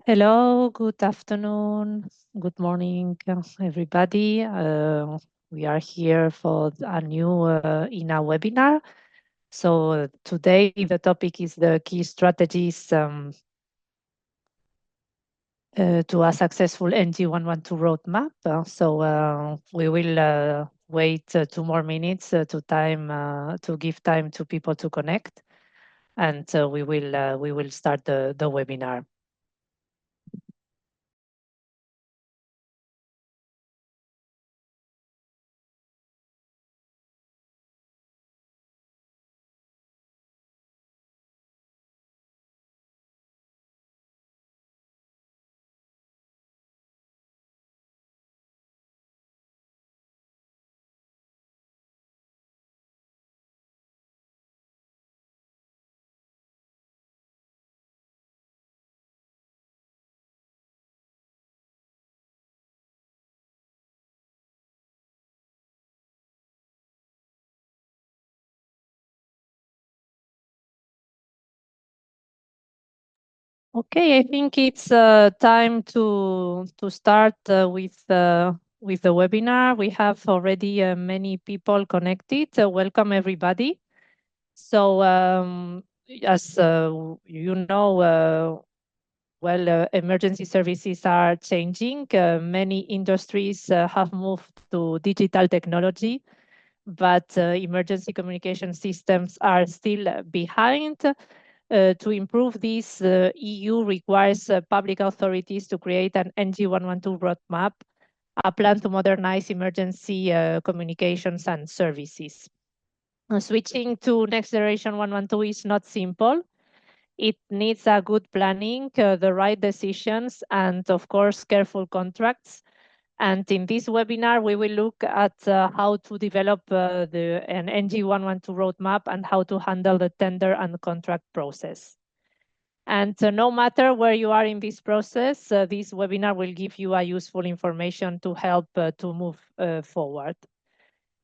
Hello, good afternoon, good morning, everybody. We are here for a new INA webinar. So today the topic is the key strategies to a successful NG112 roadmap. We will wait 2 more minutes to give time to people to connect, and we will start the webinar. Okay, I think it's time to start with the webinar. We have already many people connected. Welcome everybody. So as you know, emergency services are changing. Many industries have moved to digital technology, but emergency communication systems are still behind. To improve this, EU requires public authorities to create an NG112 roadmap, a plan to modernize emergency communications and services. Switching to next generation 112 is not simple. It needs a good planning, the right decisions, and of course, careful contracts. And in this webinar, we will look at how to develop an NG112 roadmap and how to handle the tender and contract process. And no matter where you are in this process, this webinar will give you a useful information to help to move forward.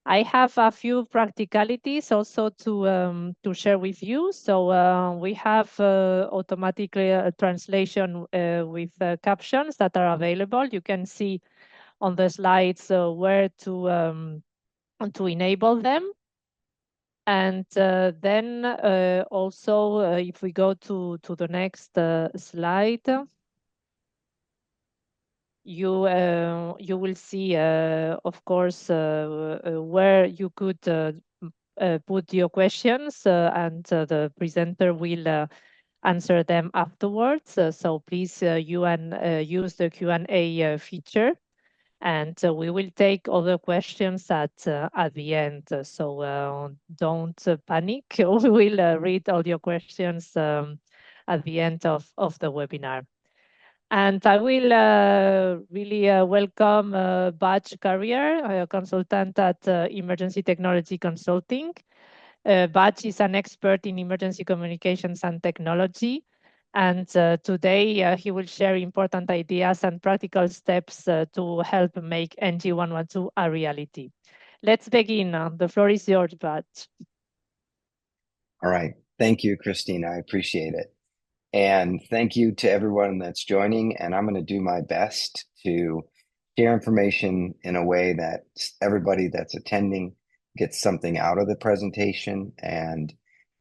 I have a few practicalities also to share with you. So we have automatically translation with captions that are available. You can see on the slides where to enable them. And then also, if we go to the next slide, you will see, of course, where you could put your questions, and the presenter will answer them afterwards. So please use the Q&A feature. And we will take other questions at the end. So don't panic. We will read all your questions at the end of the webinar. And I will really welcome Badge Carrier, a consultant at Emergency Technology Consulting. Badge is an expert in emergency communications and technology. And today he will share important ideas and practical steps to help make NG112 a reality. Let's begin. The floor is yours, Badge. All right. Thank you, Christina. I appreciate it. And thank you to everyone that's joining. And I'm going to do my best to share information in a way that everybody that's attending gets something out of the presentation. And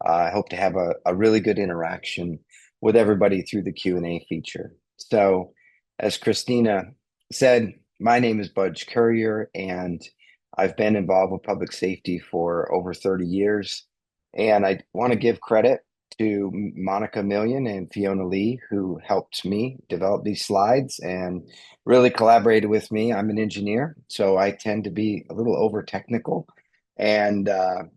I hope to have a really good interaction with everybody through the Q&A feature. So as Christina said, my name is Budge Courier, and I've been involved with public safety for over 30 years. And I want to give credit to Monica Million and Fiona Lee, who helped me develop these slides and really collaborated with me. I'm an engineer, so I tend to be a little over technical, and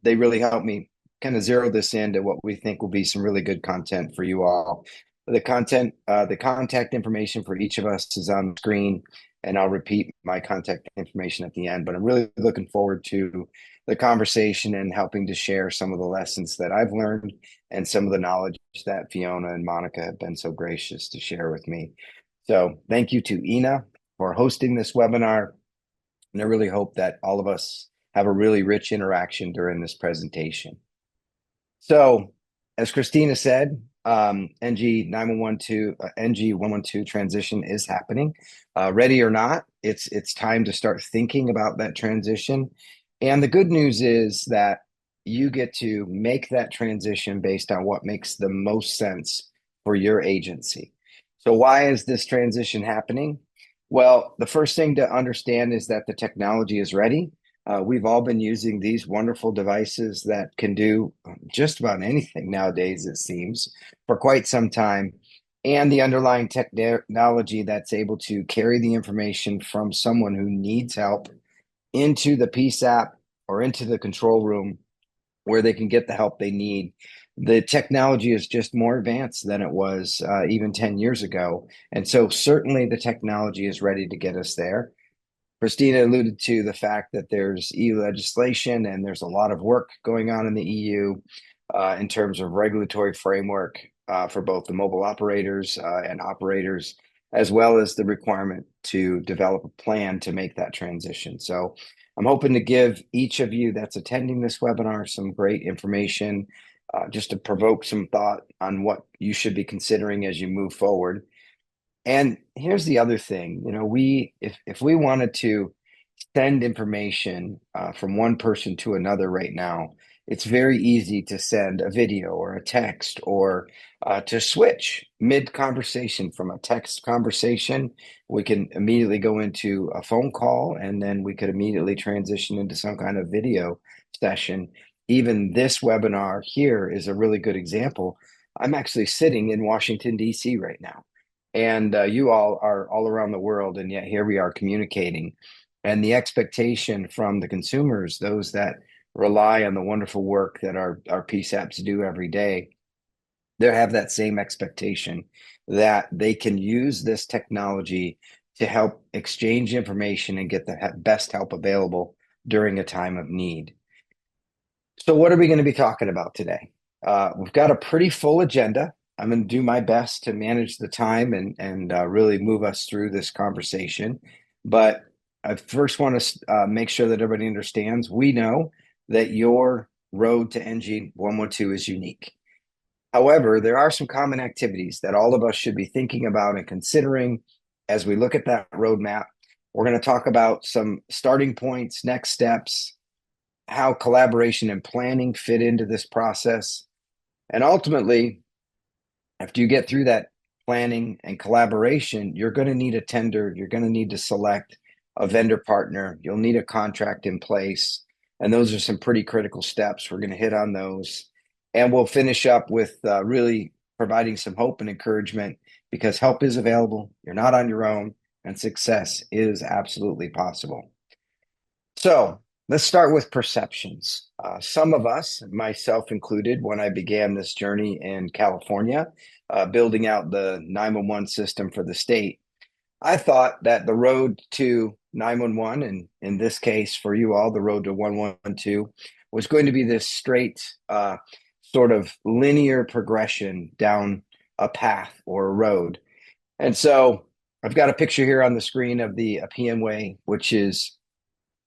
they really helped me kind of zero this into what we think will be some really good content for you all. The contact information for each of us is on the screen, and I'll repeat my contact information at the end, but I'm really looking forward to the conversation and helping to share some of the lessons that I've learned and some of the knowledge that Fiona and Monica have been so gracious to share with me. So thank you to Ina for hosting this webinar. And I really hope that all of us have a really rich interaction during this presentation. So as Christina said, NG 911 NG 112 transition is happening. Ready or not, it's time to start thinking about that transition. And the good news is that you get to make that transition based on what makes the most sense for your agency. So why is this transition happening? Well, the first thing to understand is that the technology is ready. We've all been using these wonderful devices that can do just about anything nowadays, it seems, for quite some time. And the underlying technology that's able to carry the information from someone who needs help into the PSAP or into the control room where they can get the help they need. The technology is just more advanced than it was even 10 years ago. And so, certainly, the technology is ready to get us there. Christina alluded to the fact that there's EU legislation and there's a lot of work going on in the EU in terms of regulatory framework for both the mobile operators and operators, as well as the requirement to develop a plan to make that transition. So I'm hoping to give each of you that's attending this webinar some great information just to provoke some thought on what you should be considering as you move forward. And here's the other thing, if we wanted to send information from one person to another right now, it's very easy to send a video or a text or to switch mid-conversation from a text conversation. We can immediately go into a phone call and then we could immediately transition into some kind of video session. Even this webinar here is a really good example. I'm actually sitting in Washington, D.C. right now. And you all are all around the world, and yet here we are communicating. And the expectation from the consumers, those that rely on the wonderful work that our PSAPs do every day, they have that same expectation that they can use this technology to help exchange information and get the best help available during a time of need. So, what are we going to be talking about today? We've got a pretty full agenda. I'm going to do my best to manage the time and really move us through this conversation. But I first want to make sure that everybody understands we know that your road to NG 112 is unique. However, there are some common activities that all of us should be thinking about and considering as we look at that roadmap. We're going to talk about some starting points, next steps, how collaboration and planning fit into this process. And ultimately, after you get through that planning and collaboration, you're going to need a tender. You're going to need to select a vendor partner. You'll need a contract in place. And those are some pretty critical steps. We're going to hit on those. And we'll finish up with really providing some hope and encouragement because help is available. You're not on your own, and success is absolutely possible. So let's start with perceptions. Some of us, myself included, when I began this journey in California, building out the 911 system for the state, I thought that the road to 911, and in this case for you all, the road to 112, was going to be this straight sort of linear progression down a path or a road. And so I've got a picture here on the screen of the Appian Way, which is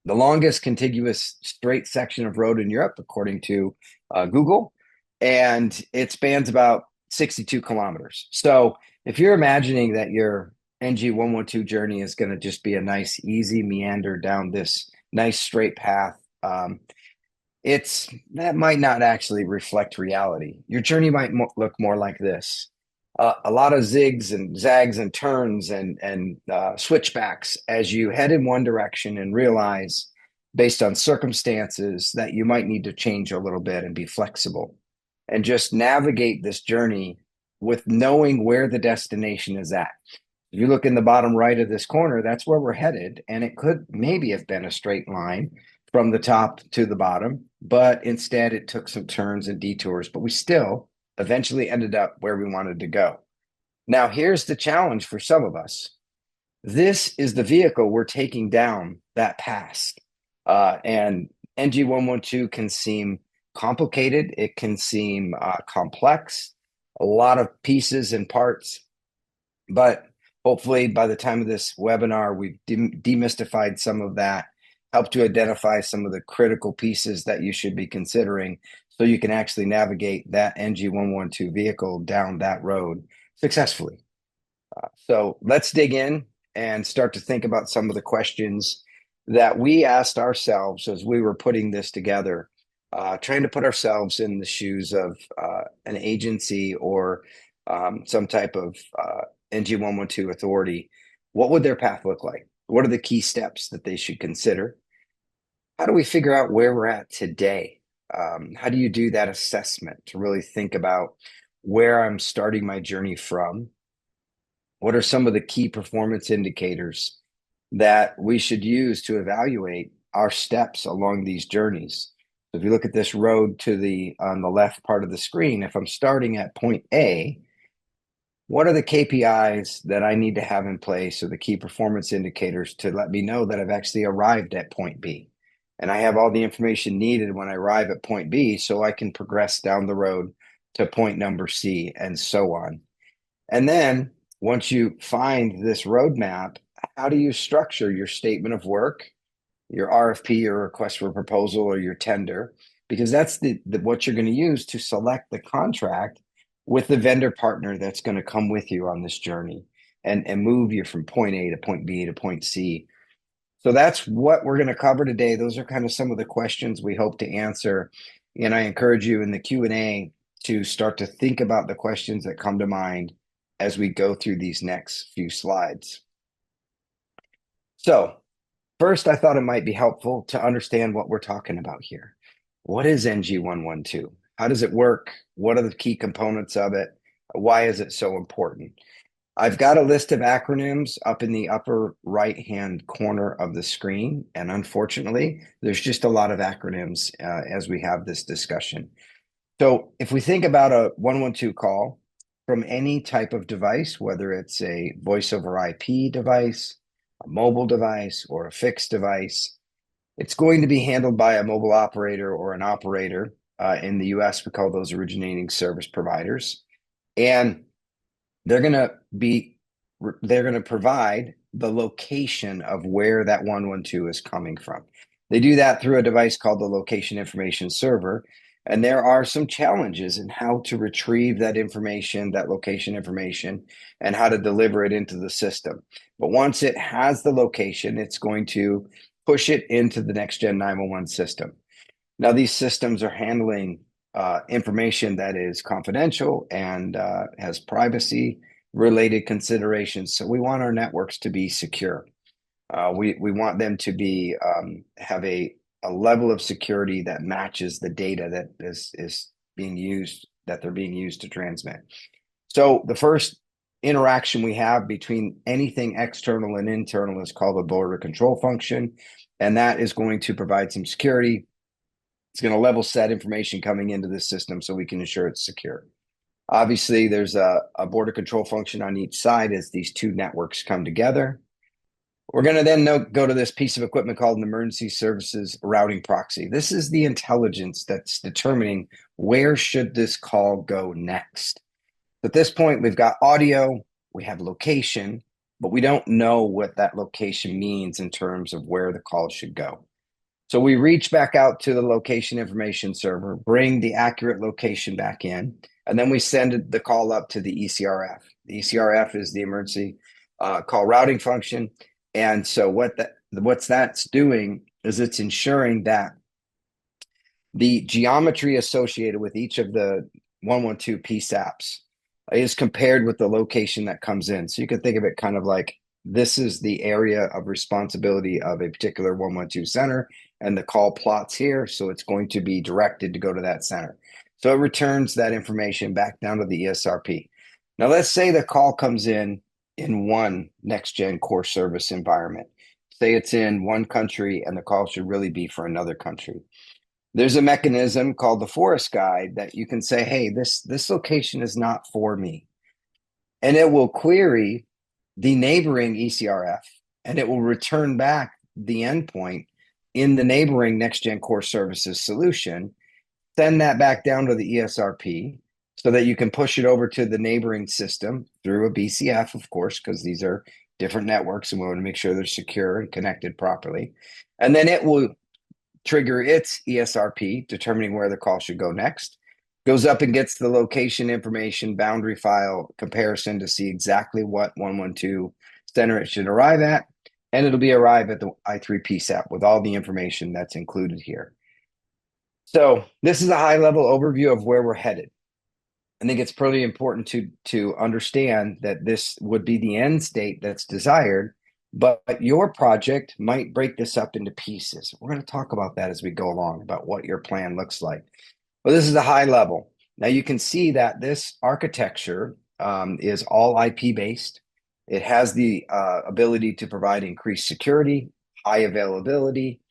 the longest contiguous straight section of road in Europe, according to Google, and it spans about 62 kilometers. So if you're imagining that your NG 112 journey is going to just be a nice, easy meander down this nice straight path, that might not actually reflect reality. Your journey might look more like this. A lot of zigs and zags and turns and switchbacks as you head in one direction and realize, based on circumstances, that you might need to change a little bit and be flexible and just navigate this journey with knowing where the destination is at. If you look in the bottom right of this corner, that's where we're headed. And it could maybe have been a straight line from the top to the bottom, but instead it took some turns and detours, but we still eventually ended up where we wanted to go. Now, here's the challenge for some of us. This is the vehicle we're taking down that path. And NG 112 can seem complicated. It can seem complex, a lot of pieces and parts. But hopefully by the time of this webinar, we've demystified some of that, helped to identify some of the critical pieces that you should be considering so you can actually navigate that NG112 vehicle down that road successfully. So let's dig in and start to think about some of the questions that we asked ourselves as we were putting this together, trying to put ourselves in the shoes of an agency or some type of NG112 authority. What would their path look like? What are the key steps that they should consider? How do we figure out where we're at today? How do you do that assessment to really think about where I'm starting my journey from? What are some of the key performance indicators that we should use to evaluate our steps along these journeys? So if you look at this road on the left part of the screen, if I'm starting at point A, what are the KPIs that I need to have in place, or the key performance indicators to let me know that I've actually arrived at point B? And I have all the information needed when I arrive at point B so I can progress down the road to point number C and so on. And then once you find this roadmap, how do you structure your statement of work, your RFP, your request for proposal, or your tender? Because that's what you're going to use to select the contract with the vendor partner that's going to come with you on this journey and move you from point A to point B to point C. So that's what we're going to cover today. Those are kind of some of the questions we hope to answer. And I encourage you in the Q&A to start to think about the questions that come to mind as we go through these next few slides. So first, I thought it might be helpful to understand what we're talking about here. What is NG112? How does it work? What are the key components of it? Why is it so important? I've got a list of acronyms up in the upper right-hand corner of the screen, and unfortunately, there's just a lot of acronyms as we have this discussion. So if we think about a 112 call from any type of device, whether it's a voice over IP device, a mobile device, or a fixed device, it's going to be handled by a mobile operator or an operator. In the US, we call those originating service providers. And they're going to provide the location of where that 112 is coming from. They do that through a device called the location information server. And there are some challenges in how to retrieve that information, that location information, and how to deliver it into the system. But once it has the location, it's going to push it into the next gen 911 system. Now, these systems are handling information that is confidential and has privacy related considerations. So we want our networks to be secure. We want them to be have a level of security that matches the data that is being used, that they're being used to transmit. So the first interaction we have between anything external and internal is called a border control function, and that is going to provide some security. It's going to level set information coming into this system so we can ensure it's secure. Obviously, there's a border control function on each side as these two networks come together. We're going to then go to this piece of equipment called an emergency services routing proxy. This is the intelligence that's determining where should this call go next. At this point, we've got audio, we have location, but we don't know what that location means in terms of where the call should go. So we reach back out to the location information server, bring the accurate location back in, and then we send the call up to the ECRF. The ECRF is the emergency call routing function. And so what that's doing is it's ensuring that the geometry associated with each of the 112 PSAPs is compared with the location that comes in. So you can think of it kind of like this is the area of responsibility of a particular 112 center, and the call plots here. So it's going to be directed to go to that center. So it returns that information back down to the ESRP. Now, let's say the call comes in one next-gen core service environment. Say it's in one country and the call should really be for another country. There's a mechanism called the forest guide that you can say, hey, this location is not for me. And it will query the neighboring ECRF, and it will return back the endpoint in the neighboring next-gen core services solution, send that back down to the ESRP so that you can push it over to the neighboring system through a BCF, of course, because these are different networks and we want to make sure they're secure and connected properly. And then it will trigger its ESRP, determining where the call should go next. Goes up and gets the location information, boundary file comparison to see exactly what 112 center it should arrive at. And it'll be arrive at the I3 PSAP with all the information that's included here. So this is a high level overview of where we're headed. I think it's pretty important to understand that this would be the end state that's desired, but your project might break this up into pieces. We're going to talk about that as we go along, about what your plan looks like. Well, this is a high level. Now you can see that this architecture is all IP based. It has the ability to provide increased security, high availability,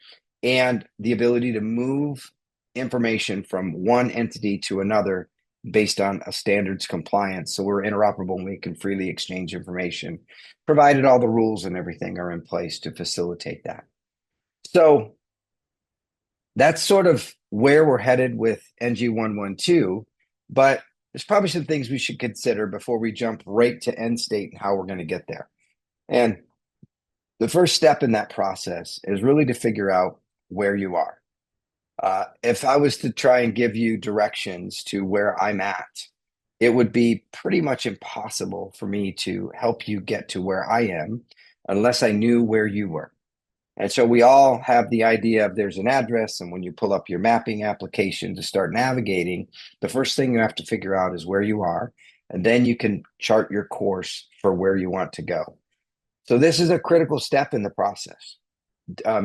and the ability to move information from one entity to another based on a standards compliance. So we're interoperable and we can freely exchange information, provided all the rules and everything are in place to facilitate that. So that's sort of where we're headed with NG112, but there's probably some things we should consider before we jump right to end state and how we're going to get there. And the first step in that process is really to figure out where you are. If I was to try and give you directions to where I'm at, it would be pretty much impossible for me to help you get to where I am unless I knew where you were. And so we all have the idea of there's an address, and when you pull up your mapping application to start navigating, the first thing you have to figure out is where you are, and then you can chart your course for where you want to go. So this is a critical step in the process.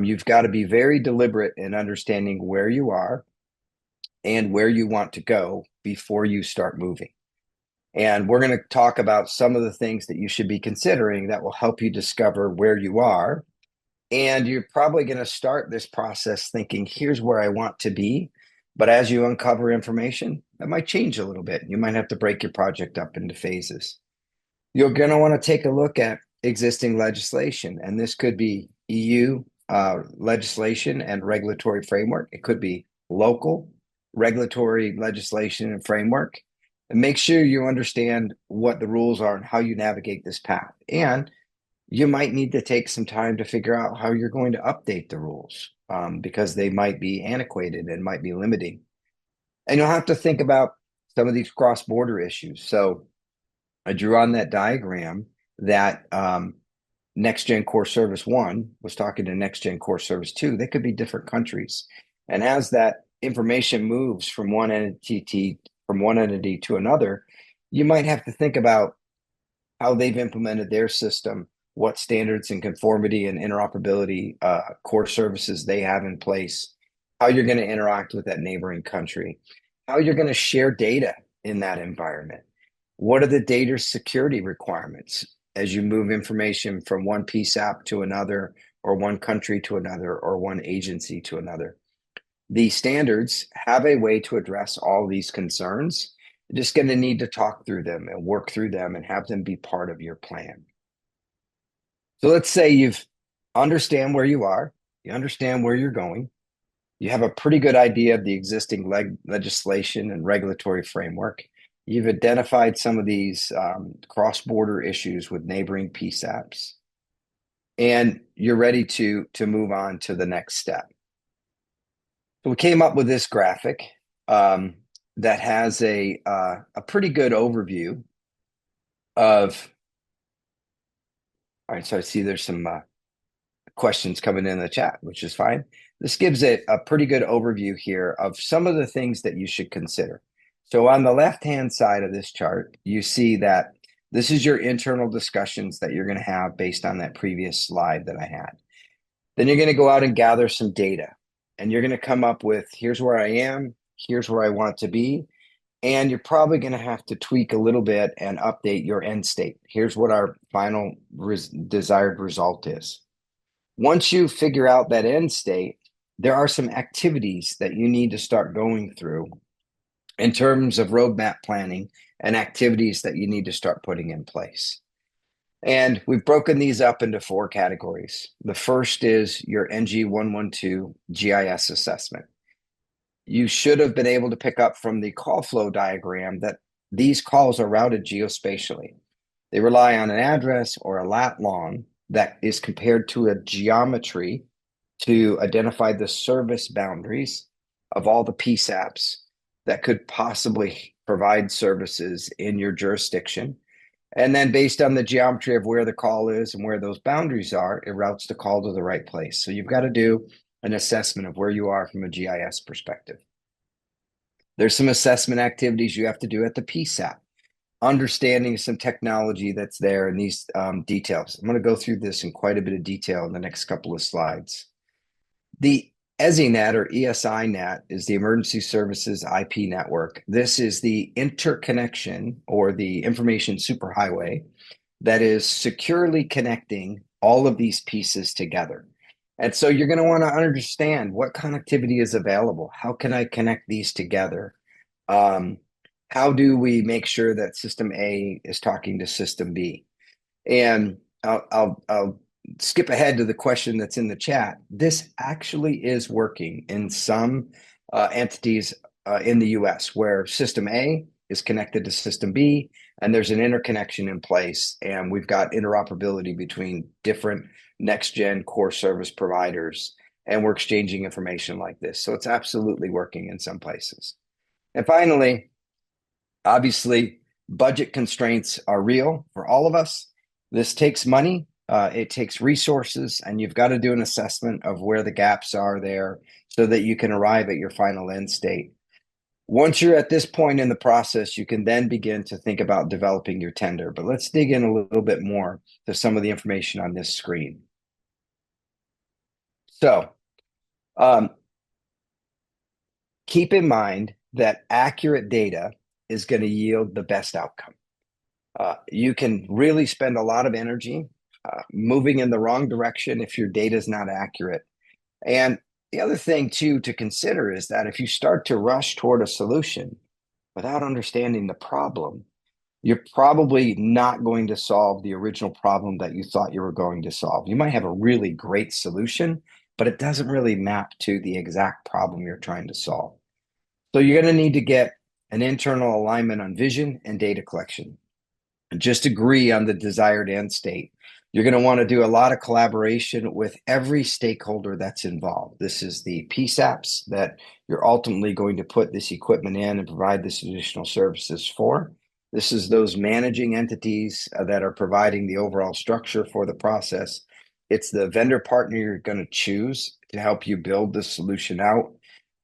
You've got to be very deliberate in understanding where you are and where you want to go before you start moving. And we're going to talk about some of the things that you should be considering that will help you discover where you are. And you're probably going to start this process thinking, here's where I want to be. But as you uncover information, that might change a little bit. You might have to break your project up into phases. You're going to want to take a look at existing legislation, and this could be EU legislation and regulatory framework. It could be local regulatory legislation and framework. And make sure you understand what the rules are and how you navigate this path. And you might need to take some time to figure out how you're going to update the rules because they might be antiquated and might be limiting. And you'll have to think about some of these cross-border issues. So I drew on that diagram that Next Gen Core Service 1 was talking to Next Gen Core Service 2. They could be different countries. And as that information moves from one entity to another, you might have to think about how they've implemented their system, what standards and conformity and interoperability core services they have in place, how you're going to interact with that neighboring country, how you're going to share data in that environment. What are the data security requirements as you move information from one PSAP to another, or one country to another, or one agency to another? The standards have a way to address all these concerns. You're just going to need to talk through them and work through them and have them be part of your plan. So let's say you've understand where you are, you understand where you're going, you have a pretty good idea of the existing legislation and regulatory framework. You've identified some of these cross-border issues with neighboring PSAPs, and you're ready to move on to the next step. So we came up with this graphic that has a pretty good overview of. All right, so I see there's some questions coming in the chat, which is fine. This gives it a pretty good overview here of some of the things that you should consider. So on the left-hand side of this chart, you see that this is your internal discussions that you're going to have based on that previous slide that I had. Then you're going to go out and gather some data, and you're going to come up with, here's where I am, here's where I want to be, and you're probably going to have to tweak a little bit and update your end state. Here's what our final desired result is. Once you figure out that end state, there are some activities that you need to start going through in terms of roadmap planning and activities that you need to start putting in place. And we've broken these up into 4 categories. The first is your NG112 GIS assessment. You should have been able to pick up from the call flow diagram that these calls are routed geospatially. They rely on an address or a lat long that is compared to a geometry to identify the service boundaries of all the PSAPs that could possibly provide services in your jurisdiction. And then based on the geometry of where the call is and where those boundaries are, it routes the call to the right place. So you've got to do an assessment of where you are from a GIS perspective. There's some assessment activities you have to do at the PSAP, understanding some technology that's there in these details. I'm going to go through this in quite a bit of detail in the next couple of slides. The ESINet or ESINet is the Emergency Services IP network. This is the interconnection or the information superhighway that is securely connecting all of these pieces together. And so you're going to want to understand what connectivity is available. How can I connect these together? How do we make sure that system A is talking to system B? And I'll skip ahead to the question that's in the chat. This actually is working in some entities in the US where system A is connected to system B, and there's an interconnection in place, and we've got interoperability between different next-gen core service providers, and we're exchanging information like this. So it's absolutely working in some places. And finally, obviously, budget constraints are real for all of us. This takes money, it takes resources, and you've got to do an assessment of where the gaps are there so that you can arrive at your final end state. Once you're at this point in the process, you can then begin to think about developing your tender. But let's dig in a little bit more to some of the information on this screen. So keep in mind that accurate data is going to yield the best outcome. You can really spend a lot of energy moving in the wrong direction if your data is not accurate. And the other thing, too, to consider is that if you start to rush toward a solution without understanding the problem, you're probably not going to solve the original problem that you thought you were going to solve. You might have a really great solution, but it doesn't really map to the exact problem you're trying to solve. So you're going to need to get an internal alignment on vision and data collection. And just agree on the desired end state. You're going to want to do a lot of collaboration with every stakeholder that's involved. This is the PSAPs that you're ultimately going to put this equipment in and provide this additional services for. This is those managing entities that are providing the overall structure for the process. It's the vendor partner you're going to choose to help you build the solution out.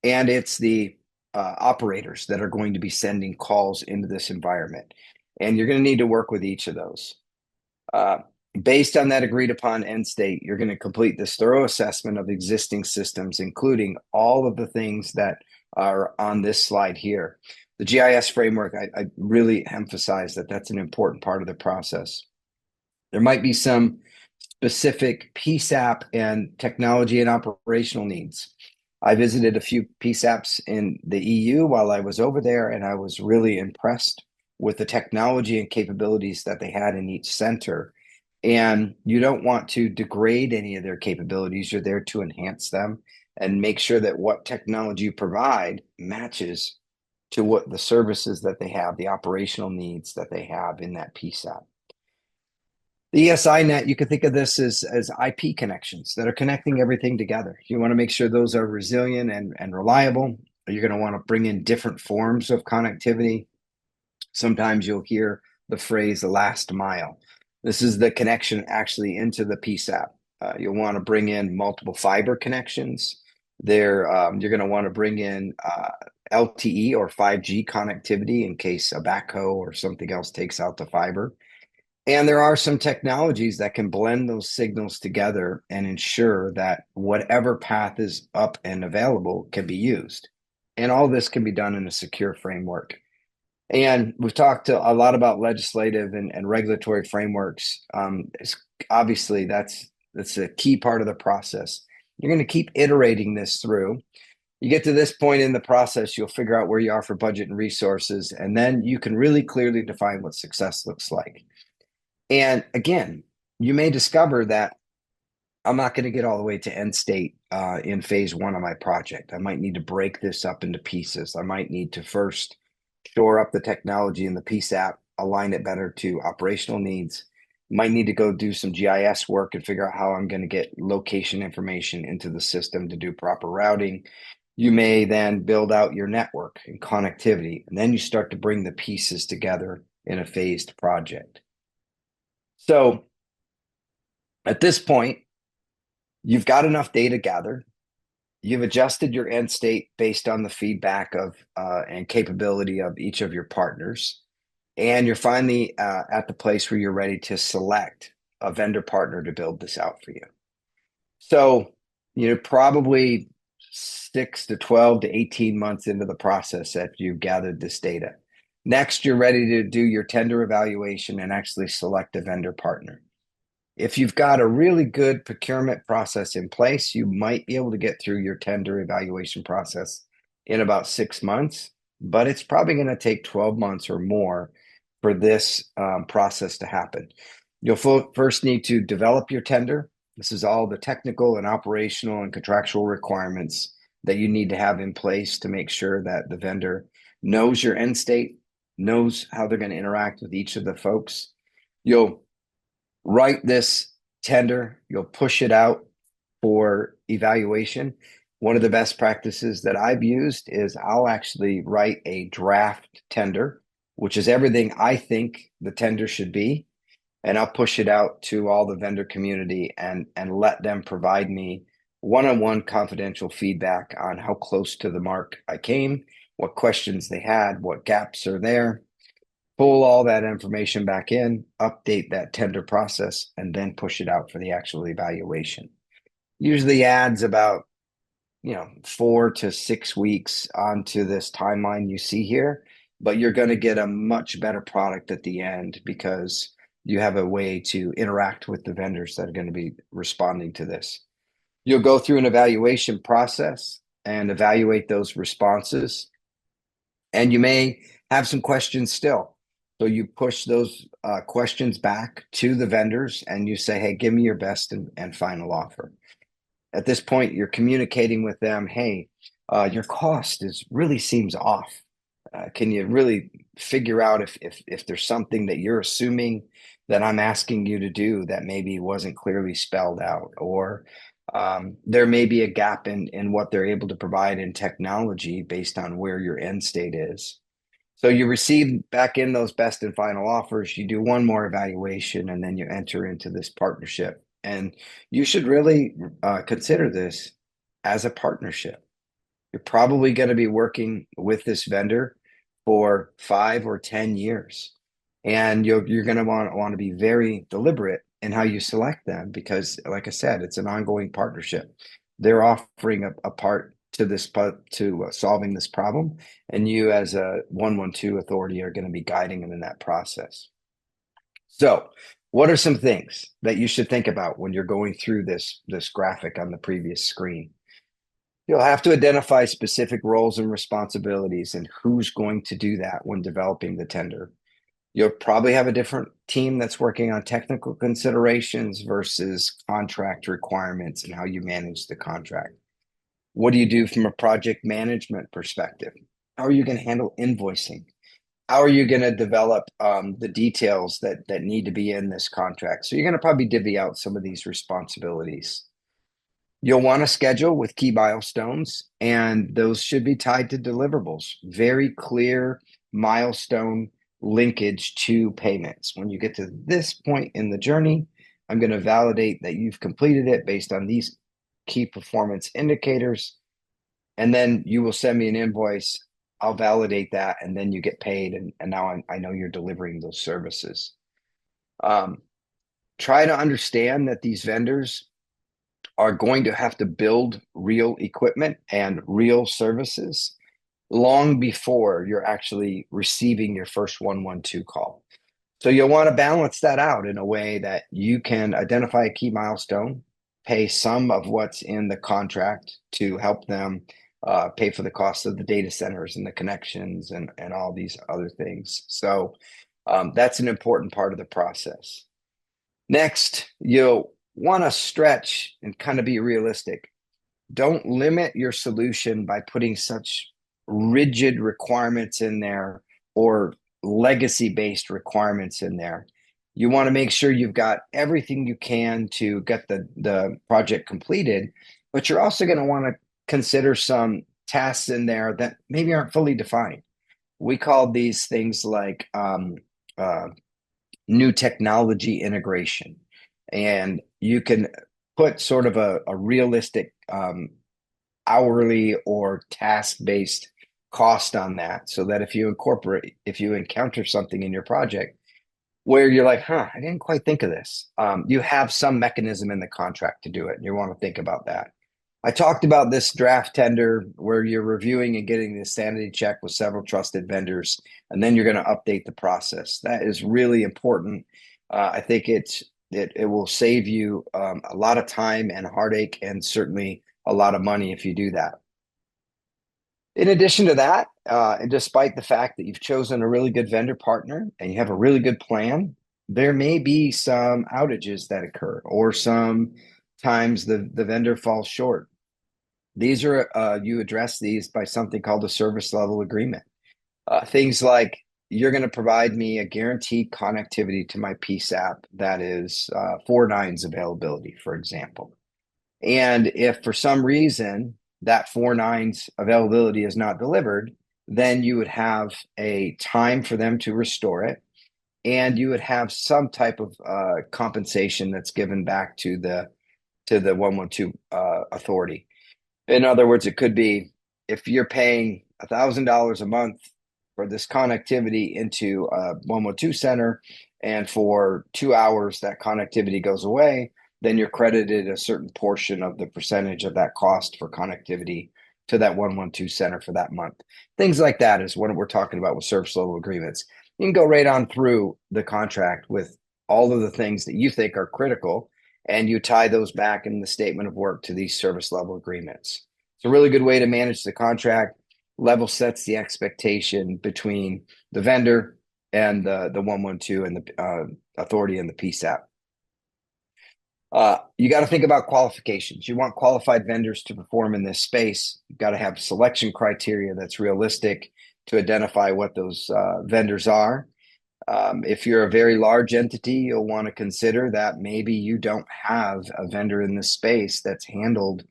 And it's the operators that are going to be sending calls into this environment. And you're going to need to work with each of those. Based on that agreed upon end state, you're going to complete this thorough assessment of existing systems, including all of the things that are on this slide here. The GIS framework, I really emphasize that that's an important part of the process. There might be some specific PSAP and technology and operational needs. I visited a few PSAPs in the EU while I was over there, and I was really impressed with the technology and capabilities that they had in each center. And you don't want to degrade any of their capabilities. You're there to enhance them and make sure that what technology you provide matches to what the services that they have, the operational needs that they have in that PSAP. The ESINet, you can think of this as IP connections that are connecting everything together. You want to make sure those are resilient and reliable. You're going to want to bring in different forms of connectivity. Sometimes you'll hear the phrase the last mile. This is the connection actually into the PSAP. You'll want to bring in multiple fiber connections. You're going to want to bring in LTE or 5G connectivity in case a backhoe or something else takes out the fiber. And there are some technologies that can blend those signals together and ensure that whatever path is up and available can be used. And all this can be done in a secure framework. And we've talked a lot about legislative and regulatory frameworks. Obviously, that's a key part of the process. You're going to keep iterating this through. You get to this point in the process, you'll figure out where you are for budget and resources, and then you can really clearly define what success looks like. And again, you may discover that I'm not going to get all the way to end state in phase one of my project. I might need to break this up into pieces. I might need to first shore up the technology in the PSAP, align it better to operational needs, Might need to go do some GIS work and figure out how I'm going to get location information into the system to do proper routing. You may then build out your network and connectivity, and then you start to bring the pieces together in a phased project. So at this point, you've got enough data gathered. You've adjusted your end state based on the feedback of and capability of each of your partners. And you're finally at the place where you're ready to select a vendor partner to build this out for you. So, probably 6 to 12 to 18 months into the process after you've gathered this data. Next, you're ready to do your tender evaluation and actually select a vendor partner. If you've got a really good procurement process in place, you might be able to get through your tender evaluation process in about 6 months, but it's probably going to take 12 months or more for this process to happen. You'll first need to develop your tender. This is all the technical and operational and contractual requirements that you need to have in place to make sure that the vendor knows your end state, knows how they're going to interact with each of the folks. You'll write this tender, you'll push it out for evaluation. One of the best practices that I've used is I'll actually write a draft tender, which is everything I think the tender should be. And I'll push it out to all the vendor community and let them provide me one-on-one confidential feedback on how close to the mark I came, what questions they had, what gaps are there. Pull all that information back in, update that tender process, and then push it out for the actual evaluation. Usually adds about 4 to 6 weeks onto this timeline you see here, but you're going to get a much better product at the end because you have a way to interact with the vendors that are going to be responding to this. You'll go through an evaluation process and evaluate those responses, and you may have some questions still. So you push those questions back to the vendors and you say, hey, give me your best and final offer. At this point, you're communicating with them, hey, your cost really seems off. Can you really figure out if there's something that you're assuming that I'm asking you to do that maybe wasn't clearly spelled out, or there may be a gap in what they're able to provide in technology based on where your end state is. So you receive back in those best and final offers, you do one more evaluation, and then you enter into this partnership. And you should really consider this as a partnership. You're probably going to be working with this vendor for 5 or 10 years. And you're going to want to be very deliberate in how you select them because, like I said, it's an ongoing partnership. They're offering a part to this to solving this problem, and you as a 112 authority are going to be guiding them in that process. So what are some things that you should think about when you're going through this graphic on the previous screen? You'll have to identify specific roles and responsibilities and who's going to do that when developing the tender. You'll probably have a different team that's working on technical considerations versus contract requirements and how you manage the contract. What do you do from a project management perspective? How are you going to handle invoicing? How are you going to develop the details that need to be in this contract? So you're going to probably divvy out some of these responsibilities. You'll want a schedule with key milestones, and those should be tied to deliverables. Very clear milestone linkage to payments. When you get to this point in the journey, I'm going to validate that you've completed it based on these key performance indicators, and then you will send me an invoice. I'll validate that, and then you get paid, and now I know you're delivering those services. Try to understand that these vendors are going to have to build real equipment and real services long before you're actually receiving your first 112 call. So you'll want to balance that out in a way that you can identify a key milestone, pay some of what's in the contract to help them pay for the cost of the data centers and the connections and all these other things. So that's an important part of the process. Next, you'll want to stretch and kind of be realistic. Don't limit your solution by putting such rigid requirements in there or legacy-based requirements in there. You want to make sure you've got everything you can to get the project completed, but you're also going to want to consider some tasks in there that maybe aren't fully defined. We call these things like uh, new technology integration. And you can put sort of a realistic hourly or task-based cost on that so that if you encounter something in your project where you're like, huh, I didn't quite think of this. You have some mechanism in the contract to do it, and you want to think about that. I talked about this draft tender where you're reviewing and getting the sanity check with several trusted vendors, and then you're going to update the process. That is really important. I think it will save you a lot of time and heartache, and certainly a lot of money if you do that. In addition to that, and despite the fact that you've chosen a really good vendor partner and you have a really good plan, there may be some outages that occur, or sometimes the vendor falls short. These are you address these by something called a service level agreement. Things like you're going to provide me a guaranteed connectivity to my PSAP that is 4 nines availability, for example. And if for some reason that 4 nines availability is not delivered, then you would have a time for them to restore it, and you would have some type of compensation that's given back to the 112 authority. In other words, it could be if you're paying $1,000 a month for this connectivity into a 112 center, and for 2 hours that connectivity goes away, then you're credited a certain portion of the percentage of that cost for connectivity to that 112 center for that month. Things like that is what we're talking about with service level agreements. You can go right on through the contract with all of the things that you think are critical, and you tie those back in the statement of work to these service level agreements. It's a really good way to manage the contract, level sets the expectation between the vendor and the 112 and the authority and the PSAP. You got to think about qualifications. You want qualified vendors to perform in this space. You've got to have selection criteria that's realistic to identify what those vendors are. If you're a very large entity, you'll want to consider that maybe you don't have a vendor in this space that's handled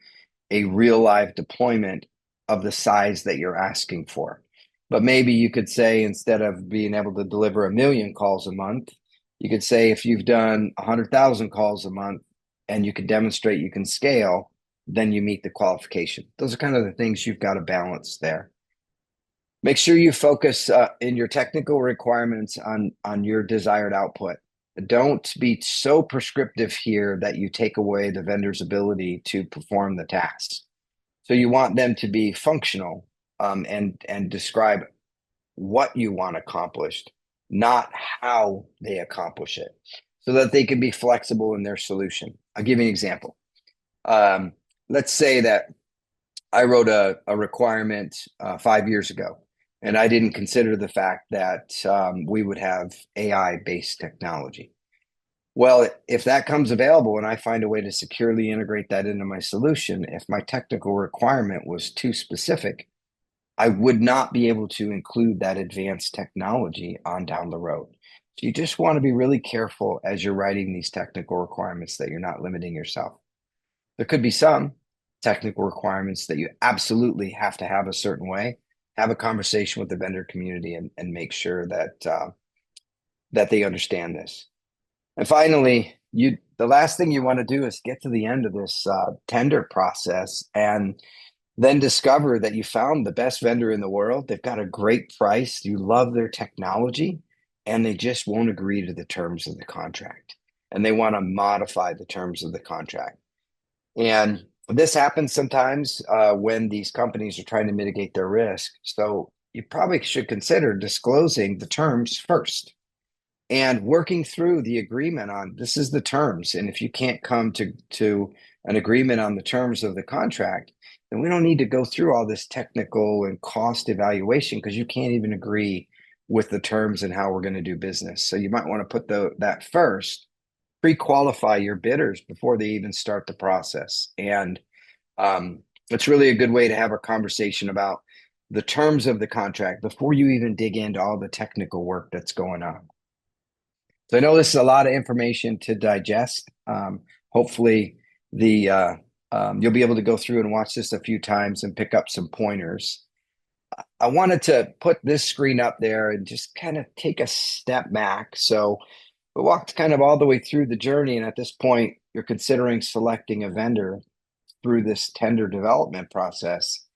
a real live deployment of the size that you're asking for. But maybe you could say, instead of being able to deliver 1 million calls a month, you could say if you've done 100,000 calls a month and you can demonstrate you can scale, then you meet the qualification. Those are kind of the things you've got to balance there. Make sure you focus in your technical requirements on your desired output. Don't be so prescriptive here that you take away the vendor's ability to perform the task. So you want them to be functional, and describe what you want accomplished, not how they accomplish it, so that they can be flexible in their solution. I'll give you an example. Let's say that I wrote a requirement 5 years ago, and I didn't consider the fact that we would have AI-based technology. Well, if that comes available and I find a way to securely integrate that into my solution, if my technical requirement was too specific, I would not be able to include that advanced technology on down the road. So you just want to be really careful as you're writing these technical requirements that you're not limiting yourself. There could be some technical requirements that you absolutely have to have a certain way. Have a conversation with the vendor community and make sure that they understand this. And finally, the last thing you want to do is get to the end of this tender process and then discover that you found the best vendor in the world. They've got a great price. You love their technology, and they just won't agree to the terms of the contract. And they want to modify the terms of the contract. And this happens sometimes when these companies are trying to mitigate their risk. So you probably should consider disclosing the terms first and working through the agreement on this is the terms. And if you can't come to an agreement on the terms of the contract, then we don't need to go through all this technical and cost evaluation, because you can't even agree with the terms and how we're going to do business. So you might want to put that first, pre-qualify your bidders before they even start the process. And it's really a good way to have a conversation about the terms of the contract before you even dig into all the technical work that's going on. So I know this is a lot of information to digest. Hopefully the you'll be able to go through and watch this a few times and pick up some pointers. I wanted to put this screen up there and just kind of take a step back. So we walked kind of all the way through the journey, and at this point, you're considering selecting a vendor through this tender development process.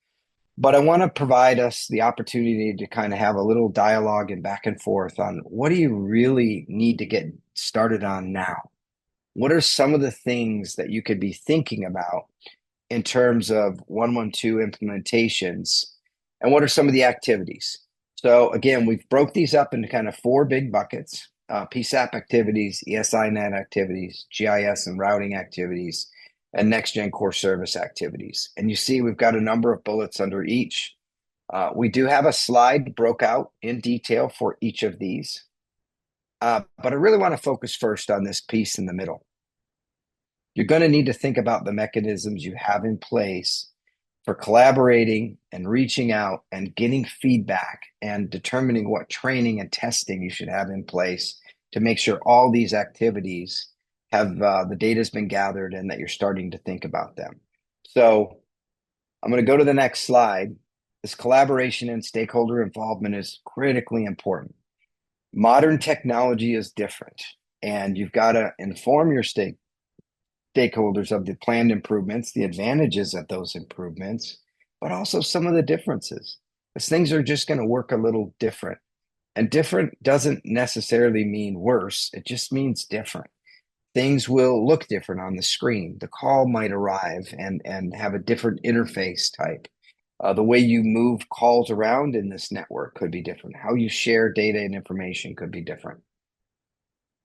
But I want to provide us the opportunity to kind of have a little dialogue and back and forth on what do you really need to get started on now? What are some of the things that you could be thinking about in terms of 112 implementations? And what are some of the activities? So again, we've broke these up into kind of four big buckets, PSAP activities, ESINet activities, GIS and routing activities, and next-gen core service activities. And you see we've got a number of bullets under each. We do have a slide broke out in detail for each of these. But I really want to focus first on this piece in the middle. You're going to need to think about the mechanisms you have in place for collaborating and reaching out and getting feedback and determining what training and testing you should have in place to make sure all these activities have the data has been gathered and that you're starting to think about them. So I'm going to go to the next slide. This collaboration and stakeholder involvement is critically important. Modern technology is different, and you've got to inform your stakeholders of the planned improvements, the advantages of those improvements, but also some of the differences. Because things are just going to work a little different. And different doesn't necessarily mean worse, it just means different. Things will look different on the screen. The call might arrive and have a different interface type. The way you move calls around in this network could be different. How you share data and information could be different.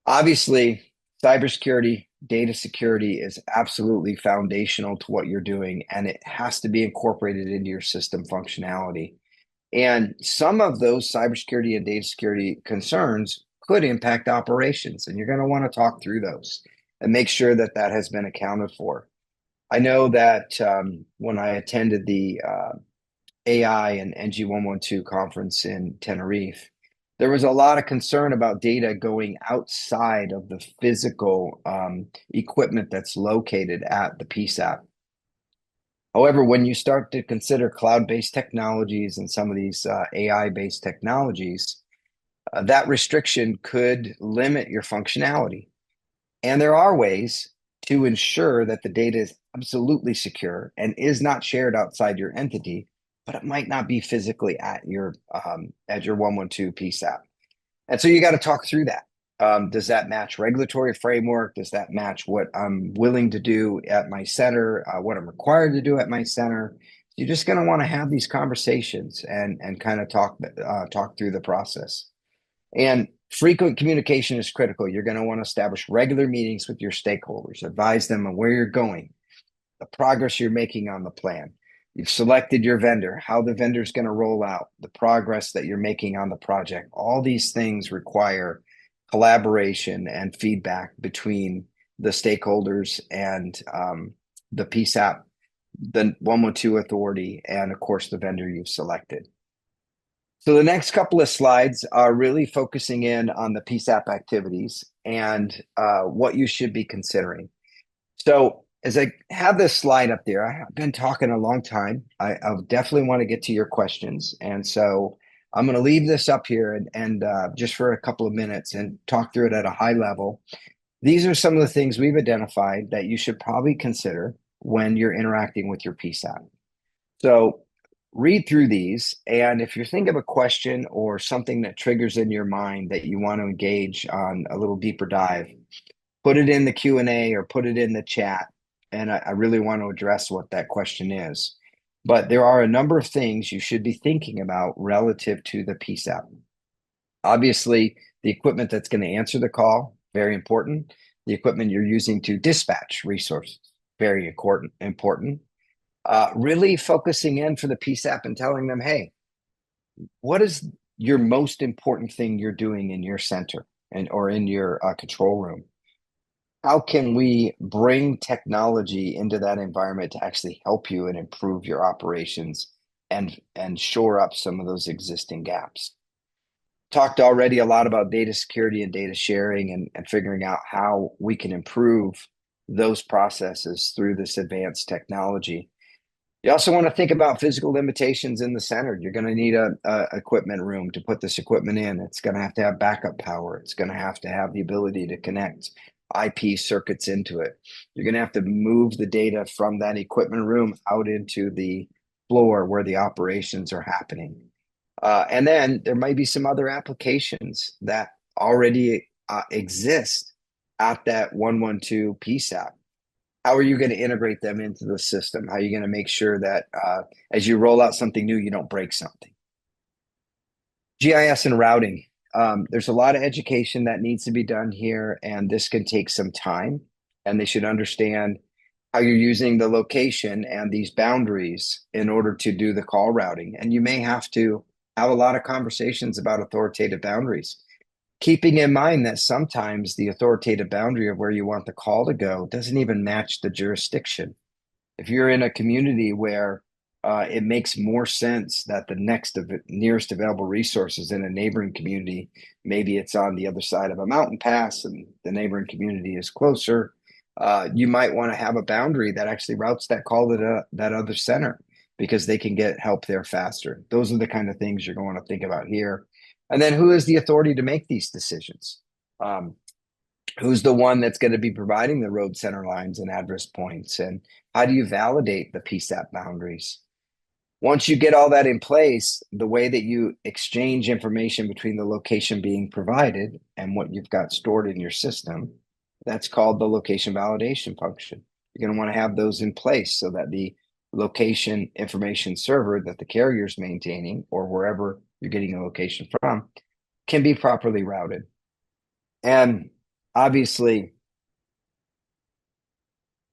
Obviously, cybersecurity, data security is absolutely foundational to what you're doing, and it has to be incorporated into your system functionality. And some of those cybersecurity and data security concerns could impact operations, and you're going to want to talk through those and make sure that that has been accounted for. I know that when I attended the AI and NG112 conference in Tenerife, there was a lot of concern about data going outside of the physical equipment that's located at the PSAP. However, when you start to consider cloud-based technologies and some of these AI-based technologies, that restriction could limit your functionality. And there are ways to ensure that the data is absolutely secure and is not shared outside your entity, but it might not be physically at your 112 PSAP. And so you got to talk through that. Does that match regulatory framework? Does that match what I'm willing to do at my center, what I'm required to do at my center? You're just going to want to have these conversations and kind of talk through the process. And frequent communication is critical. You're going to want to establish regular meetings with your stakeholders, advise them on where you're going, the progress you're making on the plan. You've selected your vendor, how the vendor is going to roll out, the progress that you're making on the project. All these things require collaboration and feedback between the stakeholders and the PSAP, the 112 authority, and of course, the vendor you've selected. So the next couple of slides are really focusing in on the PSAP activities and what you should be considering. So as I have this slide up there, I've been talking a long time. I'll definitely want to get to your questions. And so I'm going to leave this up here and just for a couple of minutes and talk through it at a high level. These are some of the things we've identified that you should probably consider when you're interacting with your PSAP. So read through these, and if you think of a question or something that triggers in your mind that you want to engage on a little deeper dive, put it in the Q&A or put it in the chat, and I really want to address what that question is. But there are a number of things you should be thinking about relative to the PSAP. Obviously, the equipment that's going to answer the call, very important. The equipment you're using to dispatch resources, very important. Really focusing in for the PSAP and telling them, hey, what is your most important thing you're doing in your center or in your control room? How can we bring technology into that environment to actually help you and improve your operations and shore up some of those existing gaps? talked already a lot about data security and data sharing and figuring out how we can improve those processes through this advanced technology. You also want to think about physical limitations in the center. You're going to need a equipment room to put this equipment in. It's going to have backup power. It's going to have the ability to connect IP circuits into it. You're going to have to move the data from that equipment room out into the floor where the operations are happening. And then there might be some other applications that already exist at that 112 PSAP. How are you going to integrate them into the system? How are you going to make sure that as you roll out something new, you don't break something? GIS and routing. There's a lot of education that needs to be done here, and this can take some time. And they should understand how you're using the location and these boundaries in order to do the call routing. And you may have to have a lot of conversations about authoritative boundaries, keeping in mind that sometimes the authoritative boundary of where you want the call to go doesn't even match the jurisdiction. If you're in a community where it makes more sense that the nearest available resources in a neighboring community, maybe it's on the other side of a mountain pass and the neighboring community is closer, you might want to have a boundary that actually routes that call to that other center because they can get help there faster. Those are the kind of things you're going to think about here. And then who has the authority to make these decisions? Who's the one that's going to be providing the road center lines and address points? And how do you validate the PSAP boundaries? Once you get all that in place, the way that you exchange information between the location being provided and what you've got stored in your system, that's called the location validation function. You're going to want to have those in place so that the location information server that the carrier is maintaining or wherever you're getting a location from can be properly routed. And obviously,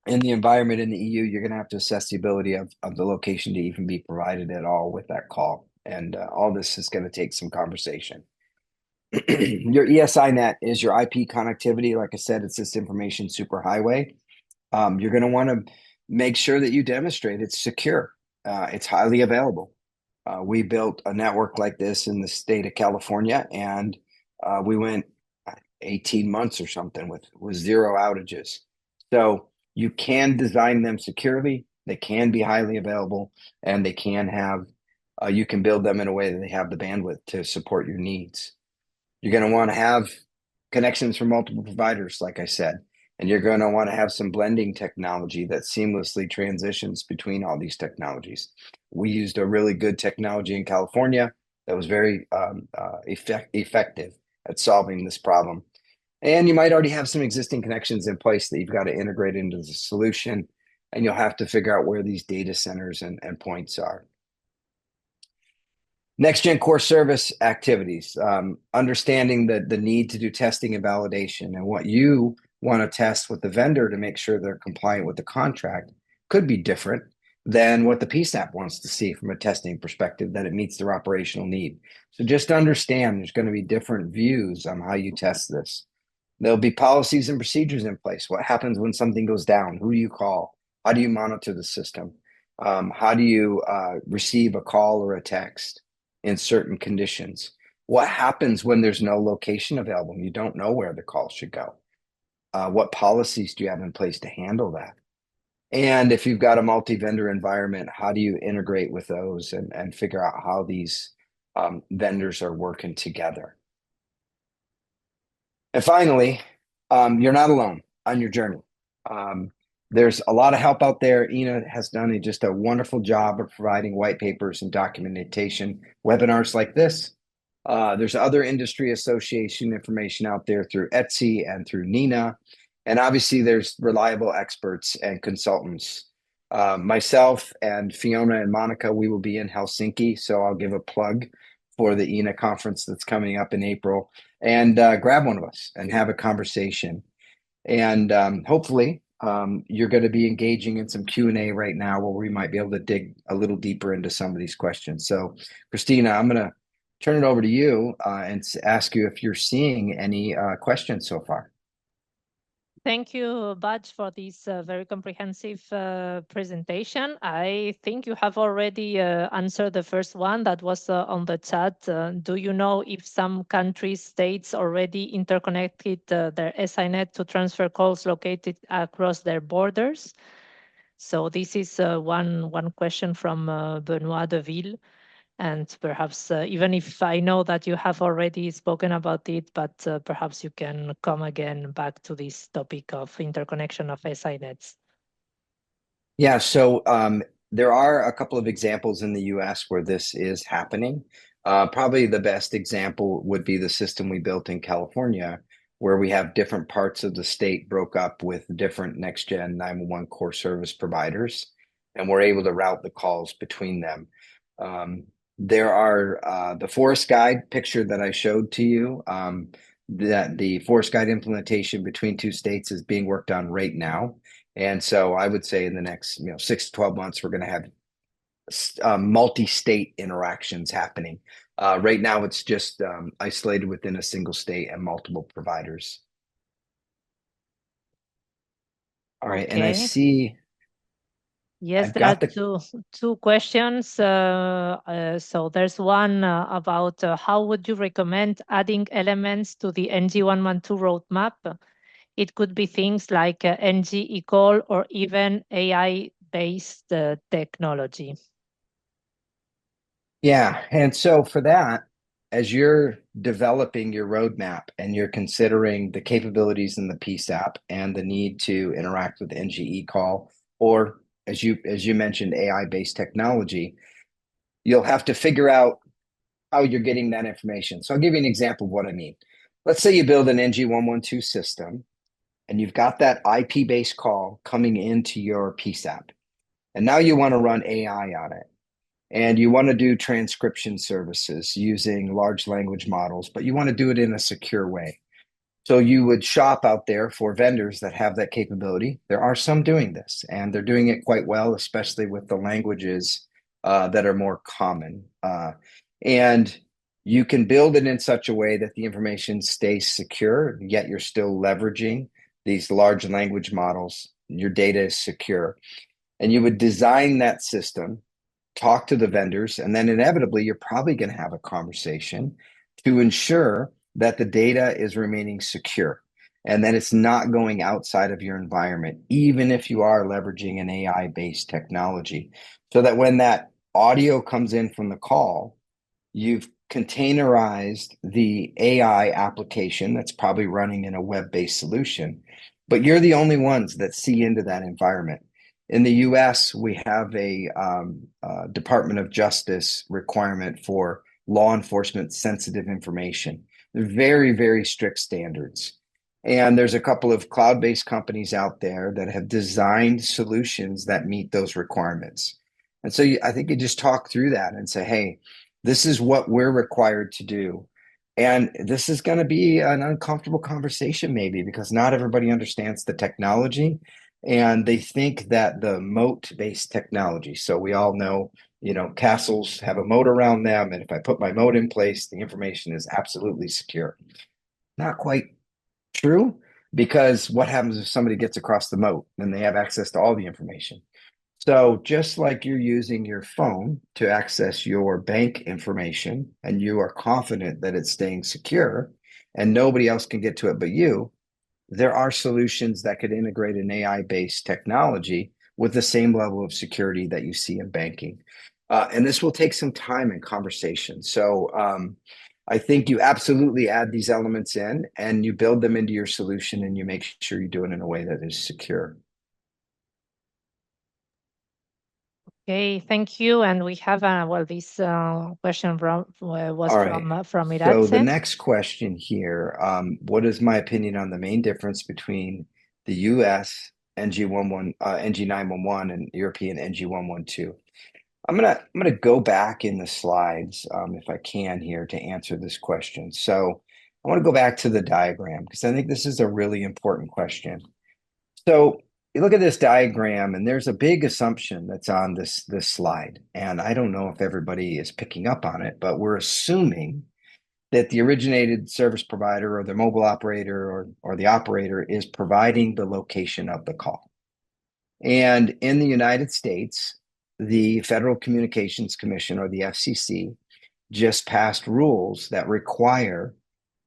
in the environment in the EU, you're going to have to assess the ability of the location to even be provided at all with that call. And all this is going to take some conversation. Your ESINet is your IP connectivity. Like I said, it's this information superhighway. You're going to want to make sure that you demonstrate it's secure. It's highly available. We built a network like this in the state of California, and we went 18 months or something with zero outages. So you can design them securely. They can be highly available, and they can have, you can build them in a way that they have the bandwidth to support your needs. You're going to want to have connections from multiple providers, like I said, and you're going to want to have some blending technology that seamlessly transitions between all these technologies. We used a really good technology in California that was very effective at solving this problem. And you might already have some existing connections in place that you've got to integrate into the solution, and you'll have to figure out where these data centers and points are. Next gen core service activities, understanding the need to do testing and validation and what you want to test with the vendor to make sure they're compliant with the contract could be different than what the PSAP wants to see from a testing perspective, that it meets their operational need. So just understand there's going to be different views on how you test this. There'll be policies and procedures in place. What happens when something goes down? Who do you call? How do you monitor the system? How do you receive a call or a text in certain conditions? What happens when there's no location available and you don't know where the call should go? What policies do you have in place to handle that? And if you've got a multi-vendor environment, how do you integrate with those and figure out how these vendors are working together? And finally, you're not alone on your journey. There's a lot of help out there. Ina has done just a wonderful job of providing white papers and documentation, webinars like this. There's other industry association information out there through Etsy and through Nina. And obviously there's reliable experts and consultants. Myself and Fiona and Monica, we will be in Helsinki. So I'll give a plug for the INA conference that's coming up in April, and grab one of us and have a conversation. And hopefully you're going to be engaging in some Q&A right now where we might be able to dig a little deeper into some of these questions. So Christina, I'm going to turn it over to you and ask you if you're seeing any questions so far. Thank you, Badge, for this very comprehensive presentation. I think you have already answered the first one that was on the chat. Do you know if some countries, states already interconnected their SINet to transfer calls located across their borders? So this is one question from Benoit Deville. And perhaps, even if I know that you have already spoken about it, but perhaps you can come again back to this topic of interconnection of SINets. Yeah, so there are a couple of examples in the US where this is happening. Probably the best example would be the system we built in California, where we have different parts of the state broke up with different next-gen 911 core service providers, and we're able to route the calls between them. There are the forest guide picture that I showed to you, that the forest guide implementation between two states is being worked on right now. And so I would say in the next 6 to 12 months, we're going to have multi-state interactions happening. Right now, it's just isolated within a single state and multiple providers. All right, and I Okay. see Yes, I've there are got the two questions. So there's one about how would you recommend adding elements to the NG112 roadmap? It could be things like NG eCall or even AI-based technology. Yeah, and so for that, as you're developing your roadmap and you're considering the capabilities in the PSAP and the need to interact with NGE call, or as you mentioned, AI-based technology, you'll have to figure out how you're getting that information. So I'll give you an example of what I mean. Let's say you build an NG112 system and you've got that IP-based call coming into your PSAP, and now you want to run AI on it. And you want to do transcription services using large language models, but you want to do it in a secure way. So you would shop out there for vendors that have that capability. There are some doing this, and they're doing it quite well, especially with the languages that are more common. And you can build it in such a way that the information stays secure, yet you're still leveraging these large language models. Your data is secure. And you would design that system, talk to the vendors, and then inevitably you're probably going to have a conversation to ensure that the data is remaining secure and that it's not going outside of your environment, even if you are leveraging an AI-based technology, so that when that audio comes in from the call, you've containerized the AI application that's probably running in a web-based solution, but you're the only ones that see into that environment. In the US, we have a Department of Justice requirement for law enforcement sensitive information. They're very, very strict standards. And there's a couple of cloud-based companies out there that have designed solutions that meet those requirements. And so I think you just talk through that and say, hey, this is what we're required to do. And this is going to be an uncomfortable conversation, maybe, because not everybody understands the technology and they think that the moat-based technology. So we all know, castles have a moat around them. And if I put my moat in place, the information is absolutely secure. Not quite true, because what happens if somebody gets across the moat? Then they have access to all the information. So just like you're using your phone to access your bank information and you are confident that it's staying secure and nobody else can get to it but you, there are solutions that could integrate an AI-based technology with the same level of security that you see in banking. And this will take some time and conversation. So I think you absolutely add these elements in and you build them into your solution and you make sure you do it in a way that is secure. Okay, thank you. And we have this question was All right. from So the Iratze. next question here, what is my opinion on the main difference between the US NG11, NG911 and European NG112? I'm gonna go back in the slides, if I can here, to answer this question. So I want to go back to the diagram because I think this is a really important question. So you look at this diagram, and there's a big assumption that's on this slide, and I don't know if everybody is picking up on it, but we're assuming that the originated service provider or the mobile operator or the operator is providing the location of the call. And in the United States, the Federal Communications Commission, or the FCC, just passed rules that require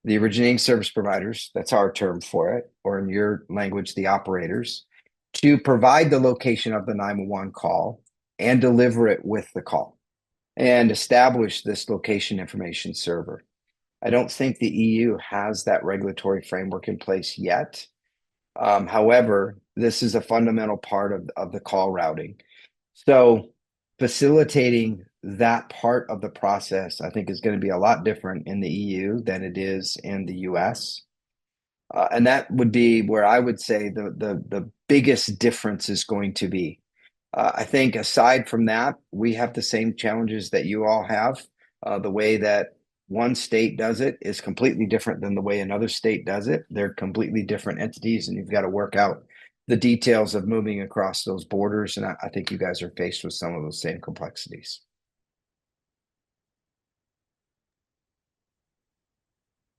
the originating service providers, that's our term for it, or in your language, the operators, to provide the location of the 911 call and deliver it with the call and establish this location information server. I don't think the EU has that regulatory framework in place yet. However, this is a fundamental part of the call routing. So facilitating that part of the process, I think, is going to be a lot different in the EU than it is in the US. And that would be where I would say the biggest difference is going to be. I think aside from that, we have the same challenges that you all have. The way that one state does it is completely different than the way another state does it. They're completely different entities, and you've got to work out the details of moving across those borders. And I think you guys are faced with some of those same complexities.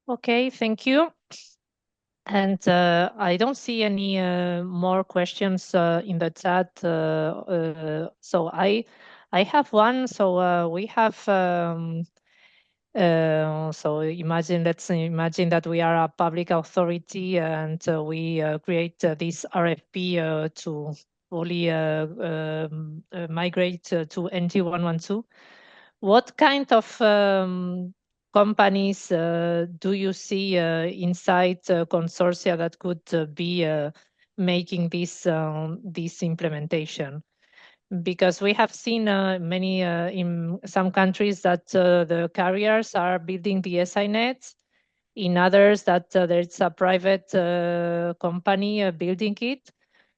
Okay, thank you. And I don't see any more questions in the chat. So I have one. So we have. So let's imagine that we are a public authority and we create this RFP to fully migrate to NT112. What kind of companies do you see inside consortia that could be making this implementation? Because we have seen many in some countries that the carriers are building the SINets, in others that there's a private company building it.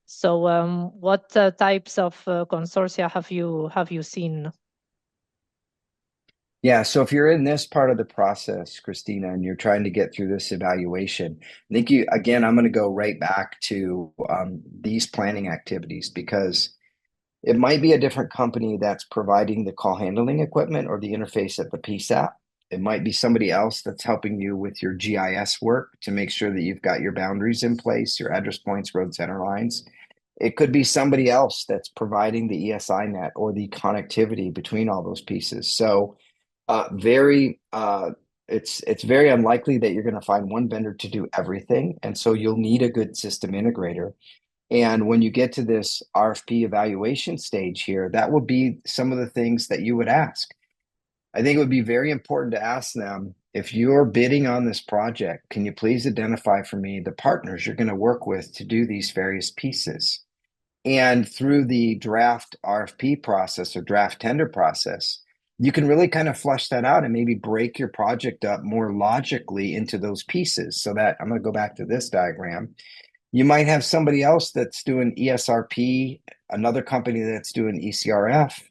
So what types of consortia have you seen? Yeah, so if you're in this part of the process, Christina, and you're trying to get through this evaluation, I think again, I'm going to go right back to these planning activities because it might be a different company that's providing the call handling equipment or the interface at the PSAP. It might be somebody else that's helping you with your GIS work to make sure that you've got your boundaries in place, your address points, road center lines. It could be somebody else that's providing the ESI net or the connectivity between all those pieces. So very it's very unlikely that you're going to find one vendor to do everything. And so you'll need a good system integrator. And when you get to this RFP evaluation stage here, that will be some of the things that you would ask. I think it would be very important to ask them, if you're bidding on this project, can you please identify for me the partners you're going to work with to do these various pieces? And through the draft RFP process or draft tender process, you can really kind of flush that out and maybe break your project up more logically into those pieces. So that I'm going to go back to this diagram. You might have somebody else that's doing ESRP, another company that's doing ECRF.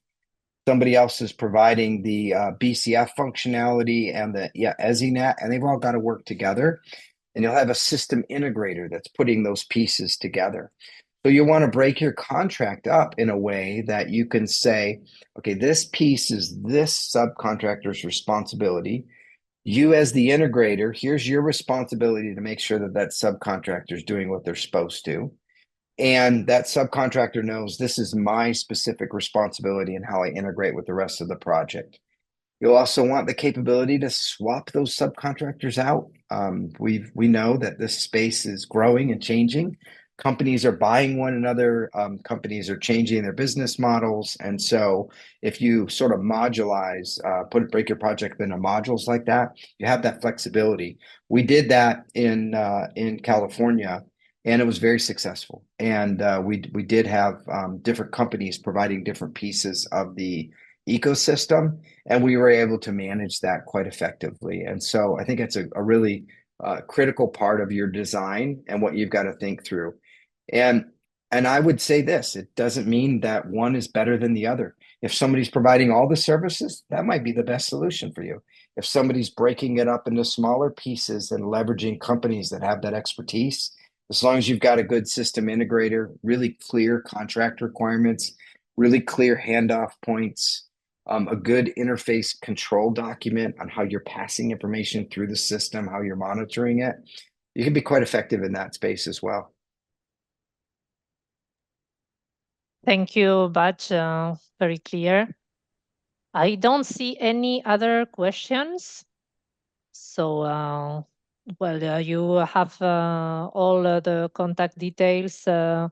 Somebody else is providing the BCF functionality and the ESINet, and they've all got to work together. And you'll have a system integrator that's putting those pieces together. So you want to break your contract up in a way that you can say, okay, this piece is this subcontractor's responsibility. You, as the integrator, here's your responsibility to make sure that that subcontractor is doing what they're supposed to. And that subcontractor knows this is my specific responsibility and how I integrate with the rest of the project. You'll also want the capability to swap those subcontractors out. We know that this space is growing and changing. Companies are buying one another. Companies are changing their business models, and so if you sort of modulize, break your project into modules like that, you have that flexibility. We did that in California, and it was very successful. And we did have different companies providing different pieces of the ecosystem, and we were able to manage that quite effectively. And so I think it's a really critical part of your design and what you've got to think through. And I would say this, it doesn't mean that one is better than the other. If somebody's providing all the services, that might be the best solution for you. If somebody's breaking it up into smaller pieces and leveraging companies that have that expertise, as long as you've got a good system integrator, really clear contract requirements, really clear handoff points, a good interface control document on how you're passing information through the system, how you're monitoring it, you can be quite effective in that space as well. Thank you, Baj. Very clear. I don't see any other questions. So, you have all the contact details of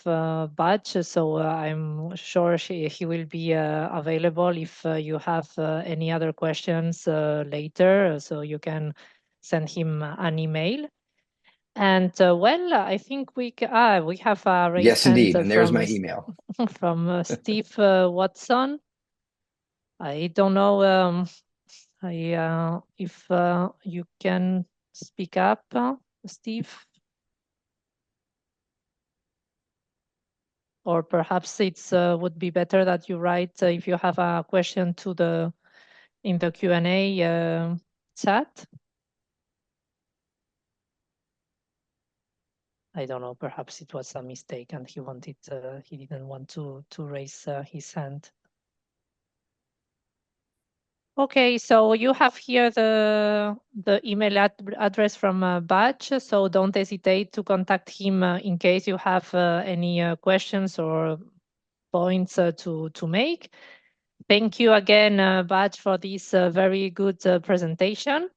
Baj. So I'm sure he will be available if you have any other questions later. So you can send him an email. And I think we have a raised Yes, hand indeed. And there's from my email. from Steve Watson. I don't know if you can speak up, Steve, or perhaps it's would be better that you write if you have a question to the in the Q&A chat. I don't know. Perhaps it was a mistake, and he didn't want to raise his hand. Okay, so you have here the email address from Batch, so don't hesitate to contact him in case you have any questions or points to make. Thank you again, Batch, for this very good presentation.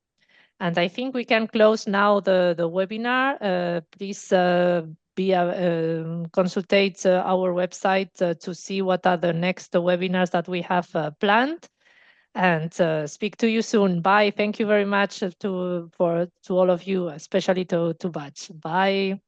And I think we can close now the webinar. Please consultate our website to see what are the next webinars that we have planned. And speak to you soon. Bye. Thank you very much to all of you, especially to Baj. Bye.